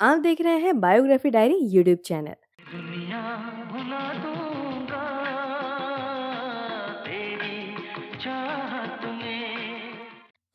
आप देख रहे हैं बायोग्राफी डायरी यूट्यूब चैनल। दुनिया भुला दूंगा तेरी चाहत में।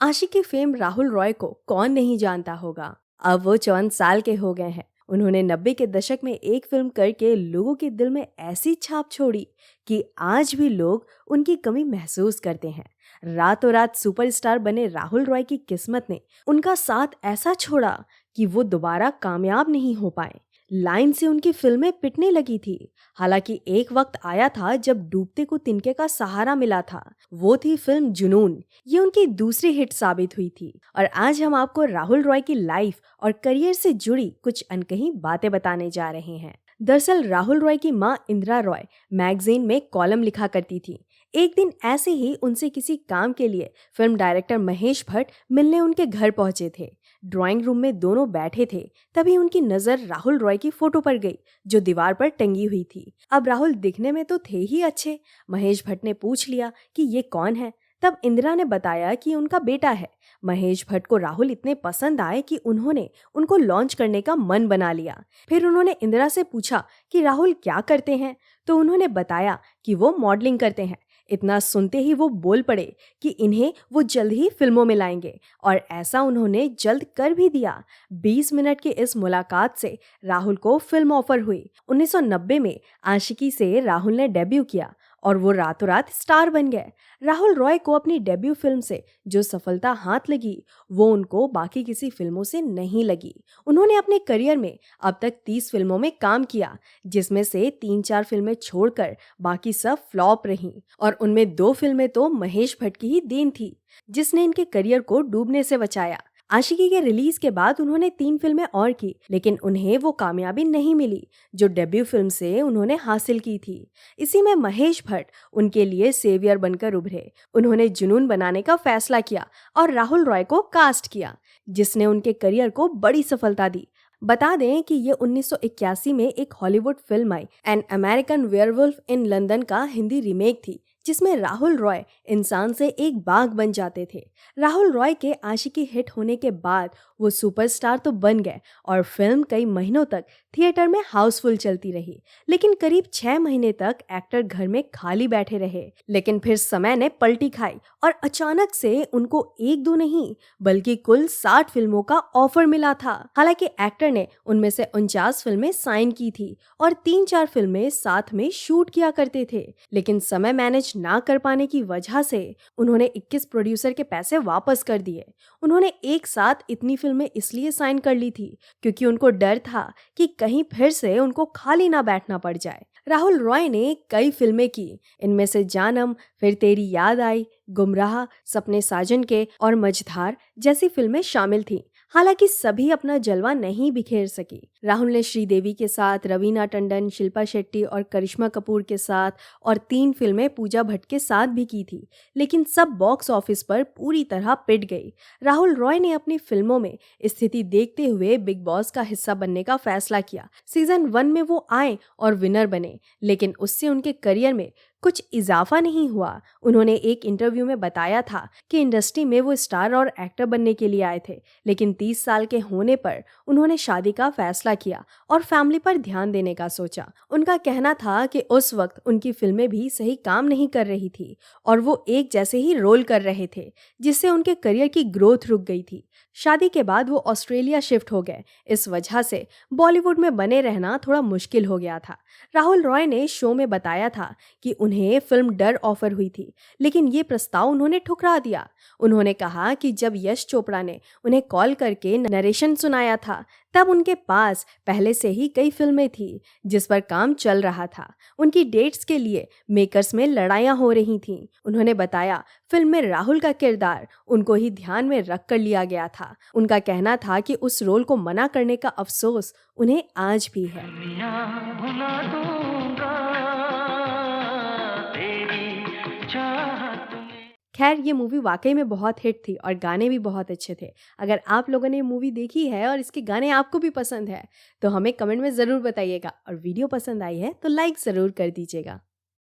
आशिकी फेम राहुल रॉय को कौन नहीं जानता होगा। अब वो 54 साल के हो गए हैं। उन्होंने 90 के दशक में एक फिल्म करके लोगों के दिल में ऐसी छाप छोड़ी कि आज भी लोग उनकी कमी महसूस करते हैं। रातों रात सुपरस्टार बने राहुल रॉय की किस्मत ने उनका साथ ऐसा छोड़ा कि वो दोबारा कामयाब नहीं हो पाए। लाइन से उनकी फिल्में पिटने लगी थी। हालांकि एक वक्त आया था जब डूबते को तिनके का सहारा मिला था। वो थी फिल्म जुनून। ये उनकी दूसरी हिट साबित हुई थी। और आज हम आपको राहुल रॉय की लाइफ और करियर से जुड़ी कुछ अनकही बातें बताने जा रहे हैं। दरअसल राहुल रॉय की मां इंदिरा रॉय मैगजीन में कॉलम लिखा करती थी। एक दिन ऐसे ही उनसे किसी काम के लिए फिल्म डायरेक्टर महेश भट्ट मिलने उनके घर पहुंचे थे। ड्राइंग रूम में दोनों बैठे थे, तभी उनकी नजर राहुल रॉय की फोटो पर गई जो दीवार पर टंगी हुई थी। अब राहुल दिखने में तो थे ही अच्छे। महेश भट्ट ने पूछ लिया कि ये कौन है। तब इंदिरा ने बताया कि उनका बेटा है। महेश भट्ट को राहुल इतने पसंद आए कि उन्होंने उनको लॉन्च करने का मन बना लिया। फिर उन्होंने इंदिरा से पूछा कि राहुल क्या करते हैं, तो उन्होंने बताया कि वो मॉडलिंग करते हैं। इतना सुनते ही वो बोल पड़े कि इन्हें वो जल्द ही फिल्मों में लाएंगे, और ऐसा उन्होंने जल्द कर भी दिया। 20 मिनट की इस मुलाकात से राहुल को फिल्म ऑफर हुई। 1990 में आशिकी से राहुल ने डेब्यू किया और वो रातों रात स्टार बन गए। राहुल रॉय को अपनी डेब्यू फिल्म से जो सफलता हाथ लगी वो उनको बाकी किसी फिल्मों से नहीं लगी। उन्होंने अपने करियर में अब तक 30 फिल्मों में काम किया, जिसमें से 3-4 फिल्में छोड़कर बाकी सब फ्लॉप रहीं, और उनमें 2 फिल्में तो महेश भट्ट की ही देन थी, जिसने इनके करियर को डूबने से बचाया। आशिकी के रिलीज के बाद उन्होंने 3 फिल्में और की, लेकिन उन्हें वो कामयाबी नहीं मिली जो डेब्यू फिल्म से उन्होंने हासिल की थी। इसी में महेश भट्ट उनके लिए सेवियर बनकर उभरे। उन्होंने जुनून बनाने का फैसला किया और राहुल रॉय को कास्ट किया, जिसने उनके करियर को बड़ी सफलता दी। बता दें कि ये 1981 में एक Hollywood film I, an American werewolf in London का हिंदी रीमेक थी, जिसमें राहुल रॉय इंसान से एक बाघ बन जाते थे। राहुल रॉय के आशिकी हिट होने के बाद वो सुपरस्टार तो बन गए और फिल्म कई महीनों तक थिएटर में हाउसफुल चलती रही। लेकिन करीब 6 महीने तक एक्टर घर में खाली बैठे रहे। लेकिन फिर समय ने पलटी खाई और अचानक से उनको 1-2 नहीं बल्कि कुल 60 फिल्मों का ऑफर मिला था। हालांकि एक्टर ने उनमें से 49 फिल्में साइन की थी और 3-4 फिल्में साथ में शूट किया करते थे। लेकिन समय मैनेज ना कर पाने की वजह से उन्होंने 21 प्रोड्यूसर के पैसे वापस कर दिए। उन्होंने एक साथ इतनी फिल्में इसलिए साइन कर ली थी क्योंकि उनको डर था कि कहीं फिर से उनको खाली ना बैठना पड़ जाए। राहुल रॉय ने कई फिल्में की। इनमें से जानम, फिर तेरी याद आई, गुमराह, सपने साजन के और मझधार जैसी फिल्में शामिल थीं। हालांकि सभी अपना जलवा नहीं बिखेर सकी। राहुल ने श्रीदेवी के साथ, रवीना टंडन, शिल्पा शेट्टी और करिश्मा कपूर के साथ और 3 फिल्में पूजा भट्ट के साथ भी की थी, लेकिन सब बॉक्स ऑफिस पर पूरी तरह पिट गई। राहुल रॉय ने अपनी फिल्मों में स्थिति देखते हुए बिग बॉस का हिस्सा बनने का फैसला किया। सीजन 1 में वो आए और विनर बने, लेकिन उससे उनके करियर में कुछ इजाफा नहीं हुआ। उन्होंने एक इंटरव्यू में बताया था कि इंडस्ट्री में वो स्टार और एक्टर बनने के लिए आए थे, लेकिन 30 साल के होने पर उन्होंने शादी का फैसला किया और फैमिली पर ध्यान देने का सोचा। उनका कहना था कि उस वक्त उनकी फिल्में भी सही काम नहीं कर रही थी और वो एक जैसे ही रोल कर रहे थे, जिससे उनके करियर की ग्रोथ रुक गई थी। शादी के बाद वो ऑस्ट्रेलिया शिफ्ट हो गए। इस वजह से बॉलीवुड में बने रहना थोड़ा मुश्किल हो गया था। राहुल रॉय ने शो में बताया था कि उन्हें फिल्म डर ऑफर हुई थी, लेकिन ये प्रस्ताव उन्होंने ठुकरा दिया। उन्होंने कहा कि जब यश चोपड़ा ने उन्हें कॉल करके नरेशन सुनाया था, तब उनके पास पहले से ही कई फिल्में थी जिस पर काम चल रहा था। उनकी डेट्स के लिए मेकर्स में लड़ाइयाँ हो रही थीं। उन्होंने बताया फिल्म में राहुल का किरदार उनको ही ध्यान में रख कर लिया गया था। उनका कहना था कि उस रोल को मना करने का अफसोस उन्हें आज भी है। दुनिया भुला दूंगा तेरी चाहत में। खैर, ये मूवी वाकई में बहुत हिट थी और गाने भी बहुत अच्छे थे। अगर आप लोगों ने ये मूवी देखी है और इसके गाने आपको भी पसंद है तो हमें कमेंट में ज़रूर बताइएगा, और वीडियो पसंद आई है तो लाइक ज़रूर कर दीजिएगा।